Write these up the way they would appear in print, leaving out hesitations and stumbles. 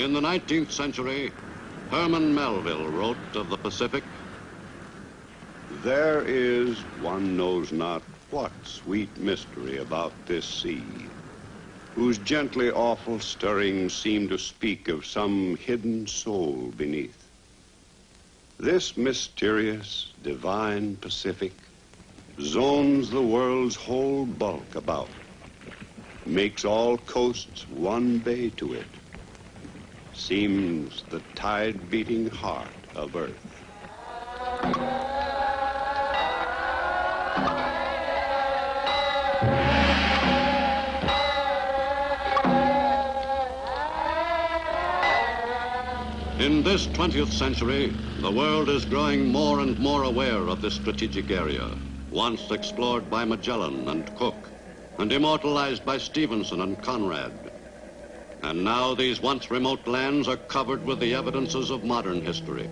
In the 19th century, Herman Melville wrote of the Pacific, "There is one knows not what sweet mystery about this sea, whose gently awful stirrings seem to speak of some hidden soul beneath. This mysterious, divine Pacific zones the world's whole bulk about, makes all coasts one bay to it, seems the tide-beating heart of Earth." In this 20th century, the world is growing more and more aware of this strategic area, once explored by Magellan and Cook, and immortalized by Stevenson and Conrad. And now these once remote lands are covered with the evidences of modern history.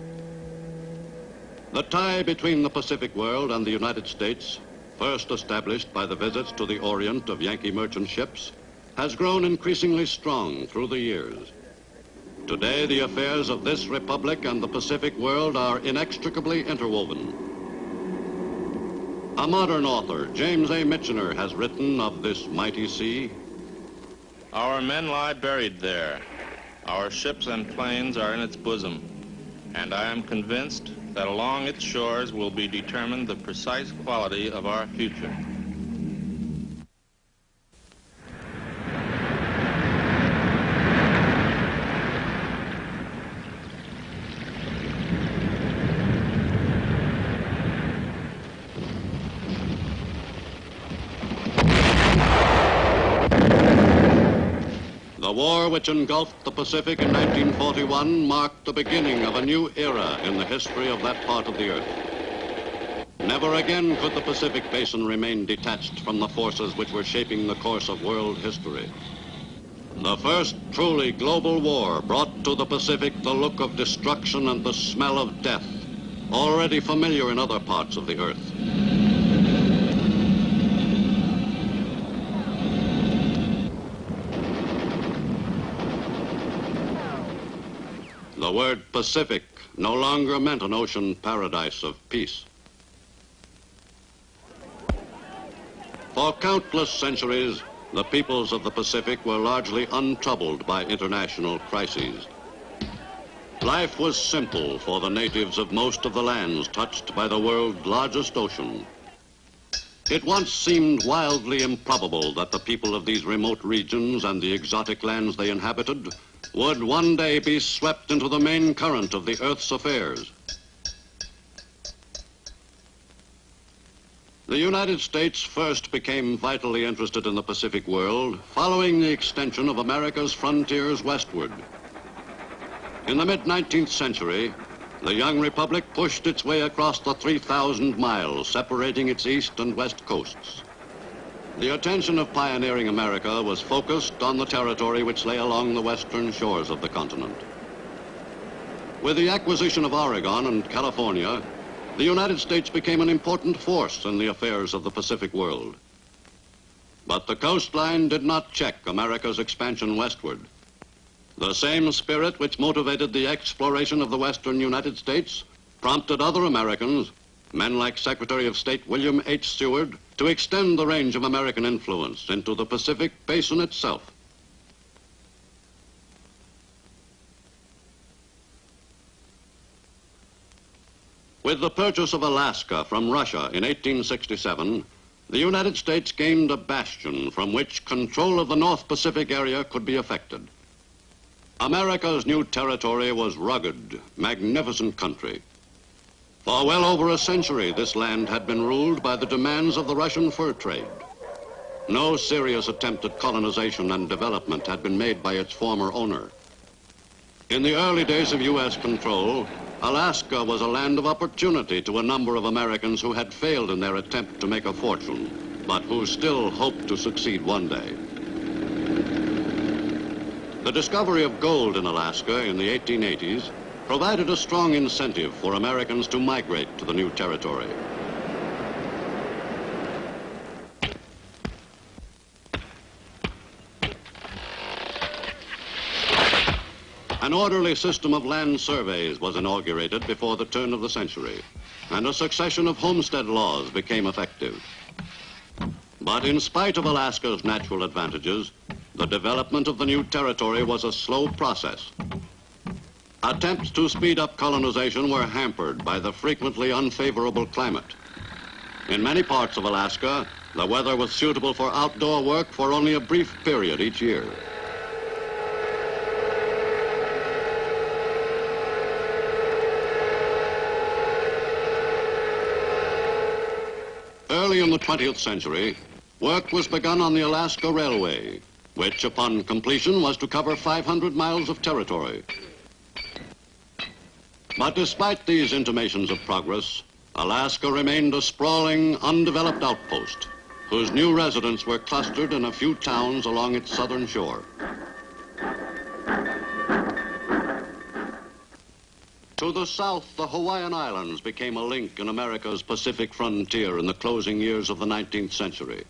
The tie between the Pacific world and the United States, first established by the visits to the Orient of Yankee merchant ships, has grown increasingly strong through the years. Today, the affairs of this republic and the Pacific world are inextricably interwoven. A modern author, James A. Michener, has written of this mighty sea. Our men lie buried there. Our ships and planes are in its bosom. And I am convinced that along its shores will be determined the precise quality of our future. The war which engulfed the Pacific in 1941 marked the beginning of a new era in the history of that part of the earth. Never again could the Pacific Basin remain detached from the forces which were shaping the course of world history. The first truly global war brought to the Pacific the look of destruction and the smell of death, already familiar in other parts of the earth. The word Pacific no longer meant an ocean paradise of peace. For countless centuries, the peoples of the Pacific were largely untroubled by international crises. Life was simple for the natives of most of the lands touched by the world's largest ocean. It once seemed wildly improbable that the people of these remote regions and the exotic lands they inhabited would one day be swept into the main current of the Earth's affairs. The United States first became vitally interested in the Pacific world following the extension of America's frontiers westward. In the mid-19th century, the young republic pushed its way across the 3,000 miles separating its east and west coasts. The attention of pioneering America was focused on the territory which lay along the western shores of the continent. With the acquisition of Oregon and California, the United States became an important force in the affairs of the Pacific world. But the coastline did not check America's expansion westward. The same spirit which motivated the exploration of the western United States prompted other Americans, men like Secretary of State William H. Seward, to extend the range of American influence into the Pacific Basin itself. With the purchase of Alaska from Russia in 1867, the United States gained a bastion from which control of the North Pacific area could be effected. America's new territory was rugged, magnificent country. For well over a century, this land had been ruled by the demands of the Russian fur trade. No serious attempt at colonization and development had been made by its former owner. In the early days of U.S. control, Alaska was a land of opportunity to a number of Americans who had failed in their attempt to make a fortune, but who still hoped to succeed one day. The discovery of gold in Alaska in the 1880s provided a strong incentive for Americans to migrate to the new territory. An orderly system of land surveys was inaugurated before the turn of the century, and a succession of homestead laws became effective. But in spite of Alaska's natural advantages, the development of the new territory was a slow process. Attempts to speed up colonization were hampered by the frequently unfavorable climate. In many parts of Alaska, the weather was suitable for outdoor work for only a brief period each year. Early in the 20th century, work was begun on the Alaska Railway, which upon completion was to cover 500 miles of territory. But despite these intimations of progress, Alaska remained a sprawling, undeveloped outpost, whose new residents were clustered in a few towns along its southern shore. To the south, the Hawaiian Islands became a link in America's Pacific frontier in the closing years of the 19th century.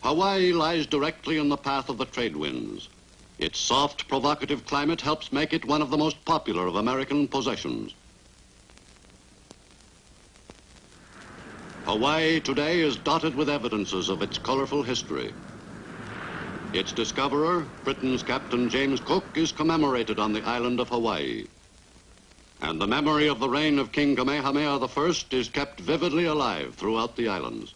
Hawaii lies directly in the path of the trade winds. Its soft, provocative climate helps make it one of the most popular of American possessions. Hawaii today is dotted with evidences of its colorful history. Its discoverer, Britain's Captain James Cook, is commemorated on the island of Hawaii. And the memory of the reign of King Kamehameha I is kept vividly alive throughout the islands.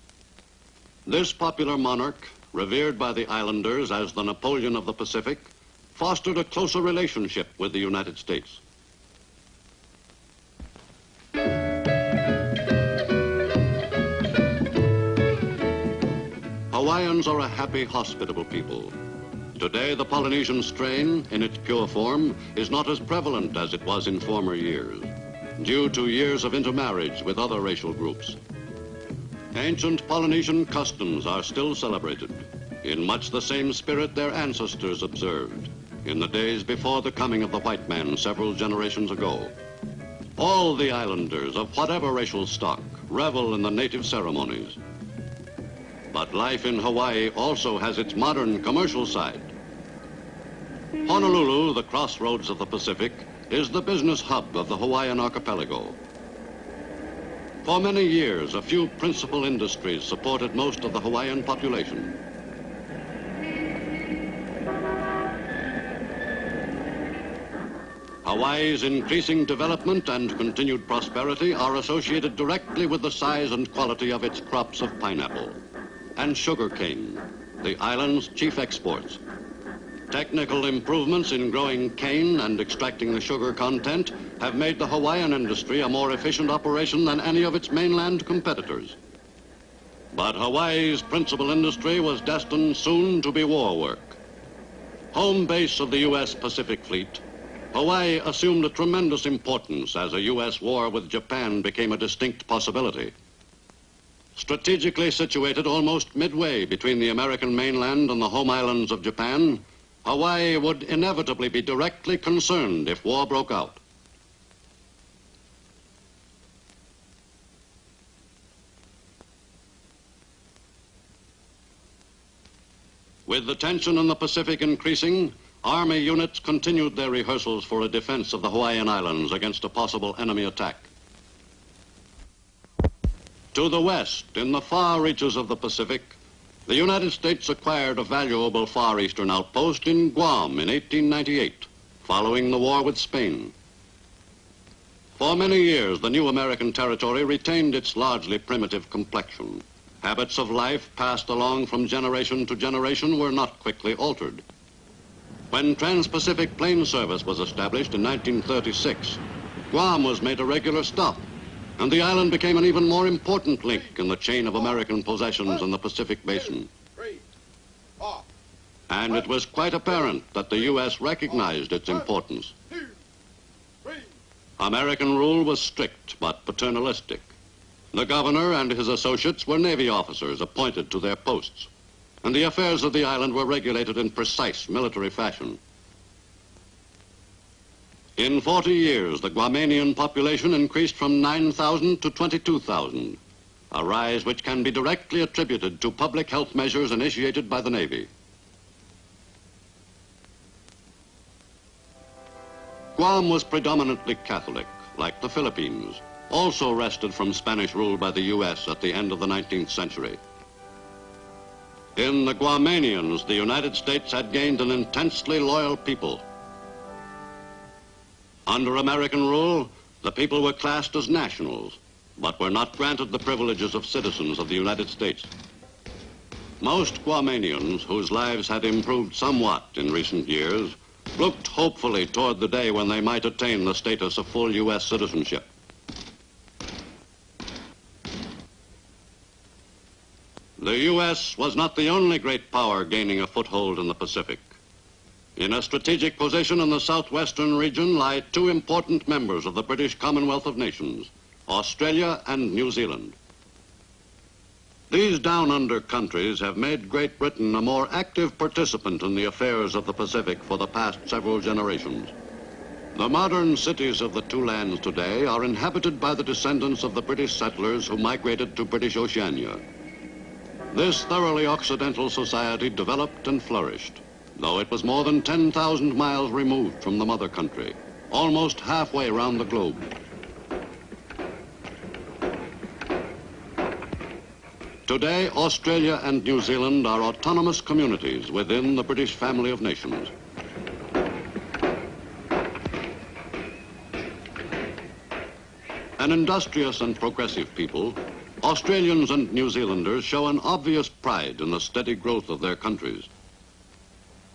This popular monarch, revered by the islanders as the Napoleon of the Pacific, fostered a closer relationship with the United States. Hawaiians are a happy, hospitable people. Today, the Polynesian strain, in its pure form, is not as prevalent as it was in former years, due to years of intermarriage with other racial groups. Ancient Polynesian customs are still celebrated in much the same spirit their ancestors observed in the days before the coming of the white man several generations ago. All the islanders of whatever racial stock revel in the native ceremonies. But life in Hawaii also has its modern commercial side. Honolulu, the crossroads of the Pacific, is the business hub of the Hawaiian archipelago. For many years, a few principal industries supported most of the Hawaiian population. Hawaii's increasing development and continued prosperity are associated directly with the size and quality of its crops of pineapple and sugarcane, the island's chief exports. Technical improvements in growing cane and extracting the sugar content have made the Hawaiian industry a more efficient operation than any of its mainland competitors. But Hawaii's principal industry was destined soon to be war work. Home base of the U.S. Pacific Fleet, Hawaii assumed a tremendous importance as a U.S. war with Japan became a distinct possibility. Strategically situated almost midway between the American mainland and the home islands of Japan, Hawaii would inevitably be directly concerned if war broke out. With the tension in the Pacific increasing, Army units continued their rehearsals for a defense of the Hawaiian Islands against a possible enemy attack. To the west, in the far reaches of the Pacific, the United States acquired a valuable Far Eastern outpost in Guam in 1898, following the war with Spain. For many years, the new American territory retained its largely primitive complexion. Habits of life passed along from generation to generation were not quickly altered. When Trans-Pacific Plane Service was established in 1936, Guam was made a regular stop, and the island became an even more important link in the chain of American possessions in the Pacific Basin. And it was quite apparent that the U.S. recognized its importance. American rule was strict but paternalistic. The governor and his associates were Navy officers appointed to their posts, and the affairs of the island were regulated in precise military fashion. In 40 years, the Guamanian population increased from 9,000 to 22,000, a rise which can be directly attributed to public health measures initiated by the Navy. Guam was predominantly Catholic, like the Philippines, also wrested from Spanish rule by the U.S. at the end of the 19th century. In the Guamanians, the United States had gained an intensely loyal people. Under American rule, the people were classed as nationals, but were not granted the privileges of citizens of the United States. Most Guamanians, whose lives had improved somewhat in recent years, looked hopefully toward the day when they might attain the status of full U.S. citizenship. The U.S. was not the only great power gaining a foothold in the Pacific. In a strategic position in the southwestern region lie two important members of the British Commonwealth of Nations, Australia and New Zealand. These down-under countries have made Great Britain a more active participant in the affairs of the Pacific for the past several generations. The modern cities of the two lands today are inhabited by the descendants of the British settlers who migrated to British Oceania. This thoroughly Occidental society developed and flourished, though it was more than 10,000 miles removed from the mother country, almost halfway around the globe. Today, Australia and New Zealand are autonomous communities within the British family of nations. An industrious and progressive people, Australians and New Zealanders show an obvious pride in the steady growth of their countries.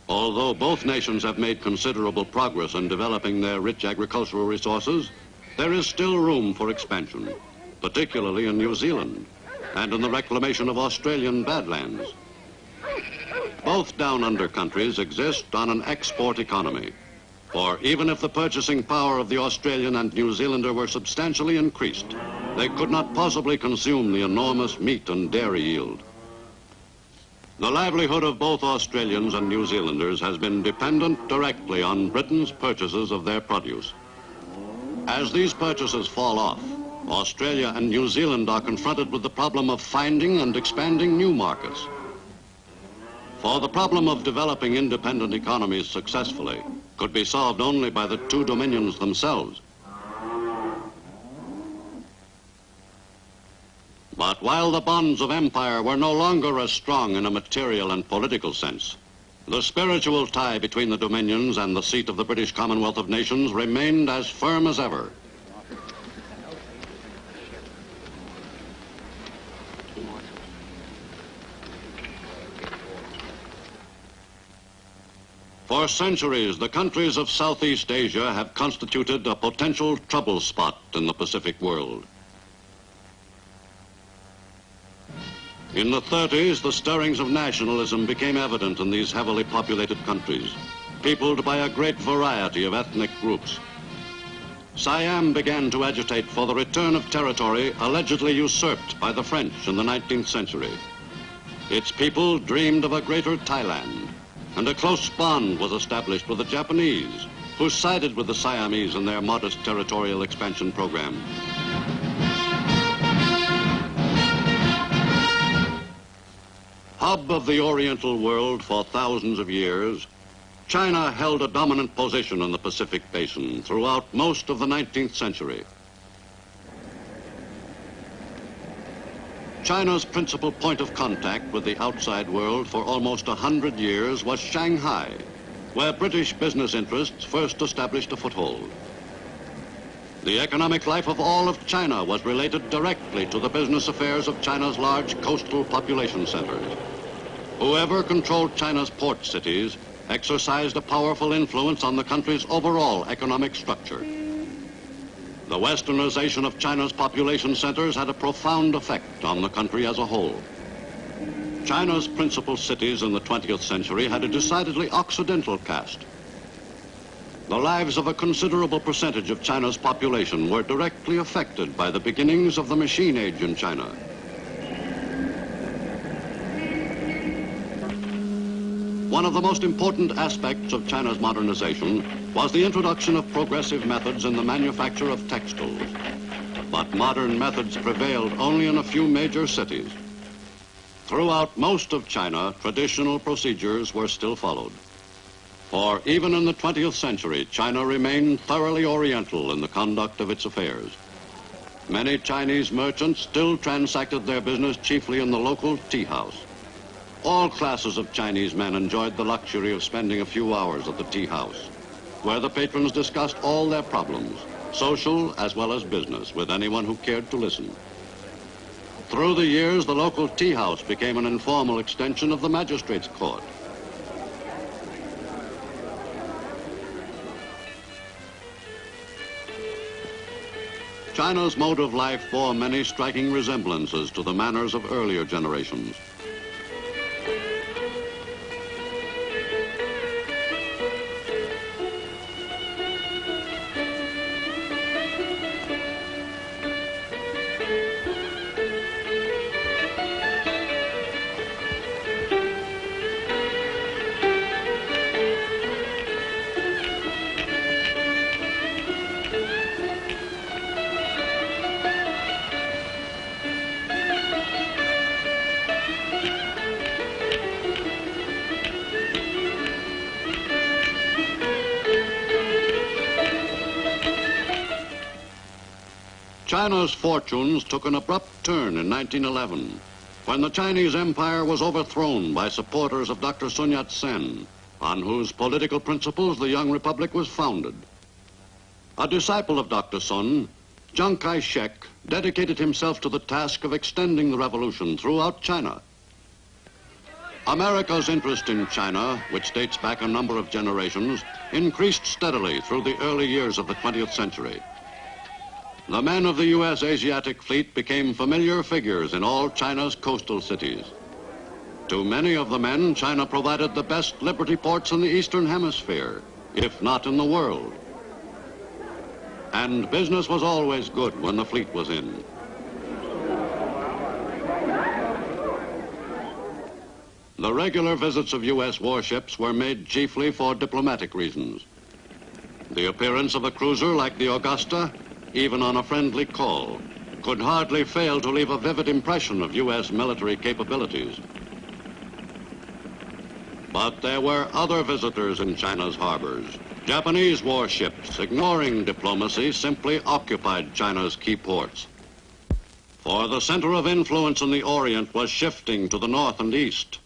Although both nations have made considerable progress in developing their rich agricultural resources, there is still room for expansion, particularly in New Zealand and in the reclamation of Australian badlands. Both down-under countries exist on an export economy, for even if the purchasing power of the Australian and New Zealander were substantially increased, they could not possibly consume the enormous meat and dairy yield. The livelihood of both Australians and New Zealanders has been dependent directly on Britain's purchases of their produce. As these purchases fall off, Australia and New Zealand are confronted with the problem of finding and expanding new markets. For the problem of developing independent economies successfully could be solved only by the two dominions themselves. But while the bonds of empire were no longer as strong in a material and political sense, the spiritual tie between the dominions and the seat of the British Commonwealth of Nations remained as firm as ever. For centuries, the countries of Southeast Asia have constituted a potential trouble spot in the Pacific world. In the 30s, the stirrings of nationalism became evident in these heavily populated countries, peopled by a great variety of ethnic groups. Siam began to agitate for the return of territory allegedly usurped by the French in the 19th century. Its people dreamed of a greater Thailand, and a close bond was established with the Japanese, who sided with the Siamese in their modest territorial expansion program. Hub of the Oriental world for thousands of years, China held a dominant position in the Pacific Basin throughout most of the 19th century. China's principal point of contact with the outside world for almost 100 years was Shanghai, where British business interests first established a foothold. The economic life of all of China was related directly to the business affairs of China's large coastal population centers. Whoever controlled China's port cities exercised a powerful influence on the country's overall economic structure. The westernization of China's population centers had a profound effect on the country as a whole. China's principal cities in the 20th century had a decidedly Occidental cast. The lives of a considerable percentage of China's population were directly affected by the beginnings of the machine age in China. One of the most important aspects of China's modernization was the introduction of progressive methods in the manufacture of textiles. But modern methods prevailed only in a few major cities. Throughout most of China, traditional procedures were still followed. For even in the 20th century, China remained thoroughly Oriental in the conduct of its affairs. Many Chinese merchants still transacted their business chiefly in the local tea house. All classes of Chinese men enjoyed the luxury of spending a few hours at the tea house, where the patrons discussed all their problems, social as well as business, with anyone who cared to listen. Through the years, the local tea house became an informal extension of the magistrate's court. China's mode of life bore many striking resemblances to the manners of earlier generations. China's fortunes took an abrupt turn in 1911, when the Chinese Empire was overthrown by supporters of Dr. Sun Yat-sen, on whose political principles the young republic was founded. A disciple of Dr. Sun, Chiang Kai-shek dedicated himself to the task of extending the revolution throughout China. America's interest in China, which dates back a number of generations, increased steadily through the early years of the 20th century. The men of the U.S. Asiatic Fleet became familiar figures in all China's coastal cities. To many of the men, China provided the best liberty ports in the Eastern Hemisphere, if not in the world. And business was always good when the fleet was in. The regular visits of U.S. warships were made chiefly for diplomatic reasons. The appearance of a cruiser like the Augusta, even on a friendly call, could hardly fail to leave a vivid impression of U.S. military capabilities. But there were other visitors in China's harbors. Japanese warships, ignoring diplomacy, simply occupied China's key ports. For the center of influence in the Orient was shifting to the north and east.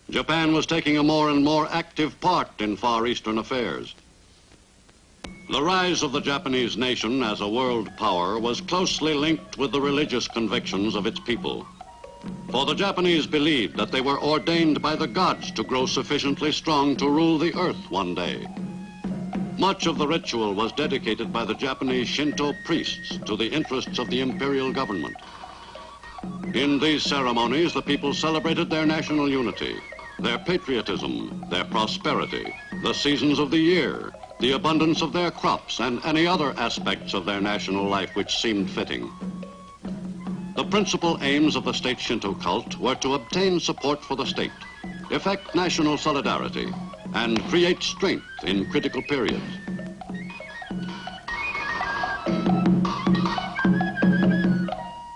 Japan was taking a more and more active part in Far Eastern affairs. The rise of the Japanese nation as a world power was closely linked with the religious convictions of its people. For the Japanese believed that they were ordained by the gods to grow sufficiently strong to rule the earth one day. Much of the ritual was dedicated by the Japanese Shinto priests to the interests of the imperial government. In these ceremonies, the people celebrated their national unity, their patriotism, their prosperity, the seasons of the year, the abundance of their crops, and any other aspects of their national life which seemed fitting. The principal aims of the state Shinto cult were to obtain support for the state, effect national solidarity, and create strength in critical periods.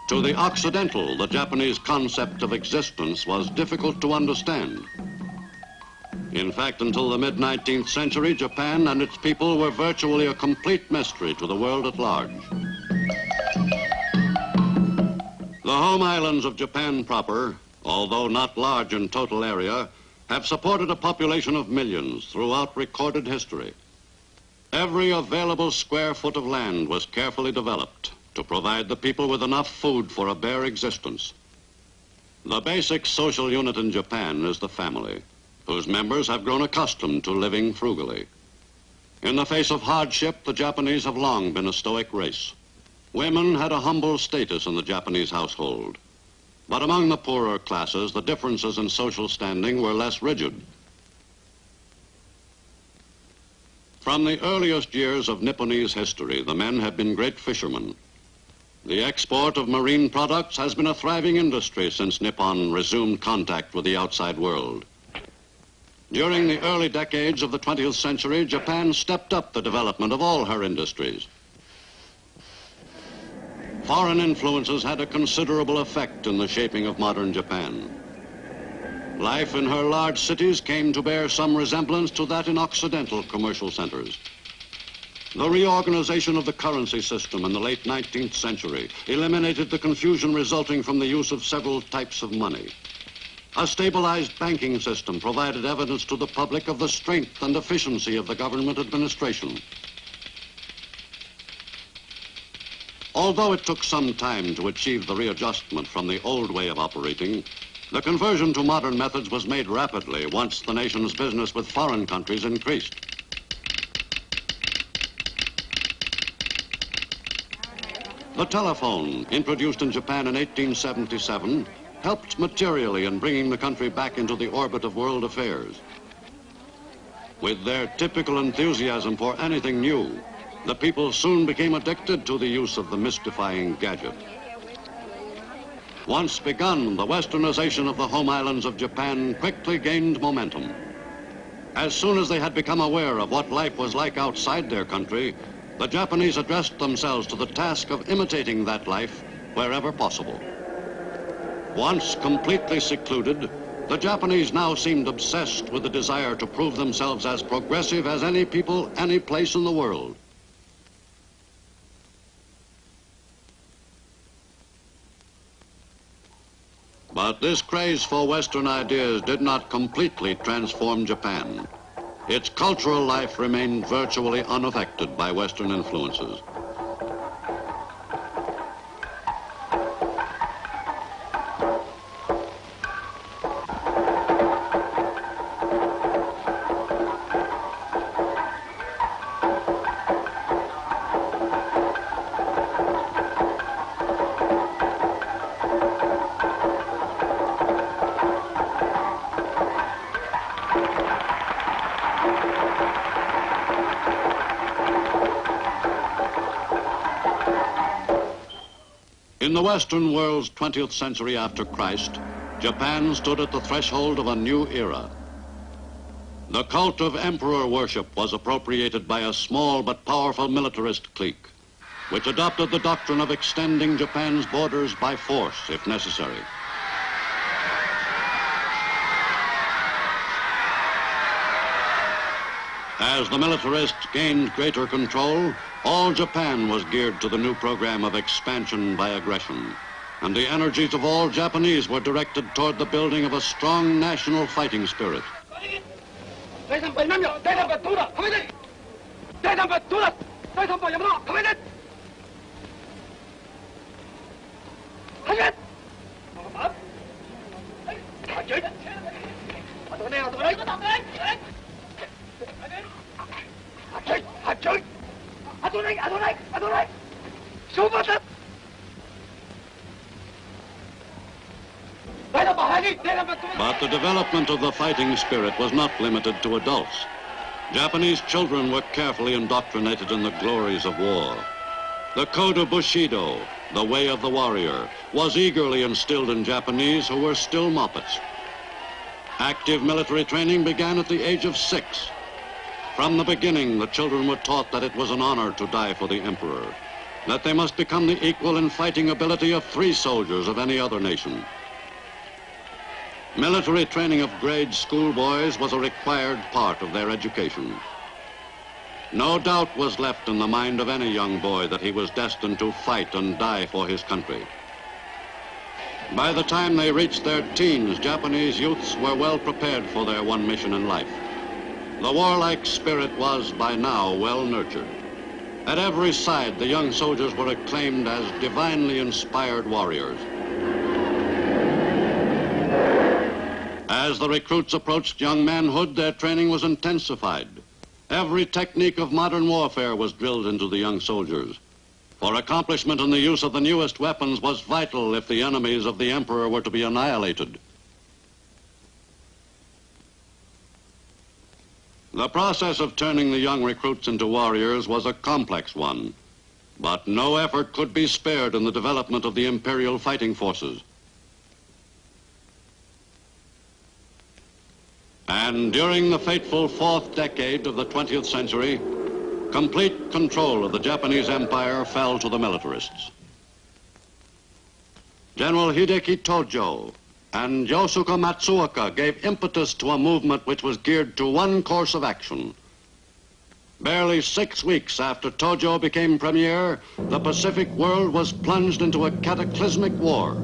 To the Occidental, the Japanese concept of existence was difficult to understand. In fact, until the mid-19th century, Japan and its people were virtually a complete mystery to the world at large. The home islands of Japan proper, although not large in total area, have supported a population of millions throughout recorded history. Every available square foot of land was carefully developed to provide the people with enough food for a bare existence. The basic social unit in Japan is the family, whose members have grown accustomed to living frugally. In the face of hardship, the Japanese have long been a stoic race. Women had a humble status in the Japanese household. But among the poorer classes, the differences in social standing were less rigid. From the earliest years of Nipponese history, the men have been great fishermen. The export of marine products has been a thriving industry since Nippon resumed contact with the outside world. During the early decades of the 20th century, Japan stepped up the development of all her industries. Foreign influences had a considerable effect in the shaping of modern Japan. Life in her large cities came to bear some resemblance to that in Occidental commercial centers. The reorganization of the currency system in the late 19th century eliminated the confusion resulting from the use of several types of money. A stabilized banking system provided evidence to the public of the strength and efficiency of the government administration. Although it took some time to achieve the readjustment from the old way of operating, the conversion to modern methods was made rapidly once the nation's business with foreign countries increased. The telephone, introduced in Japan in 1877, helped materially in bringing the country back into the orbit of world affairs. With their typical enthusiasm for anything new, the people soon became addicted to the use of the mystifying gadget. Once begun, the westernization of the home islands of Japan quickly gained momentum. As soon as they had become aware of what life was like outside their country, the Japanese addressed themselves to the task of imitating that life wherever possible. Once completely secluded, the Japanese now seemed obsessed with the desire to prove themselves as progressive as any people, any place in the world. But this craze for Western ideas did not completely transform Japan. Its cultural life remained virtually unaffected by Western influences. In the Western world's 20th century after Christ, Japan stood at the threshold of a new era. The cult of emperor worship was appropriated by a small but powerful militarist clique, which adopted the doctrine of extending Japan's borders by force if necessary. As the militarists gained greater control, all Japan was geared to the new program of expansion by aggression, and the energies of all Japanese were directed toward the building of a strong national fighting spirit. But the development of the fighting spirit was not limited to adults. Japanese children were carefully indoctrinated in the glories of war. The code of Bushido, the way of the warrior, was eagerly instilled in Japanese who were still moppets. Active military training began at the age of 6. From the beginning, the children were taught that it was an honor to die for the emperor, that they must become the equal in fighting ability of 3 soldiers of any other nation. Military training of grade schoolboys was a required part of their education. No doubt was left in the mind of any young boy that he was destined to fight and die for his country. By the time they reached their teens, Japanese youths were well prepared for their one mission in life. The warlike spirit was, by now, well nurtured. At every side, the young soldiers were acclaimed as divinely inspired warriors. As the recruits approached young manhood, their training was intensified. Every technique of modern warfare was drilled into the young soldiers. For accomplishment in the use of the newest weapons was vital if the enemies of the emperor were to be annihilated. The process of turning the young recruits into warriors was a complex one, but no effort could be spared in the development of the imperial fighting forces. And during the fateful 4th decade of the 20th century, complete control of the Japanese Empire fell to the militarists. General Hideki Tojo, And Yosuke Matsuoka gave impetus to a movement which was geared to one course of action. Barely 6 weeks after Tojo became premier, the Pacific world was plunged into a cataclysmic war.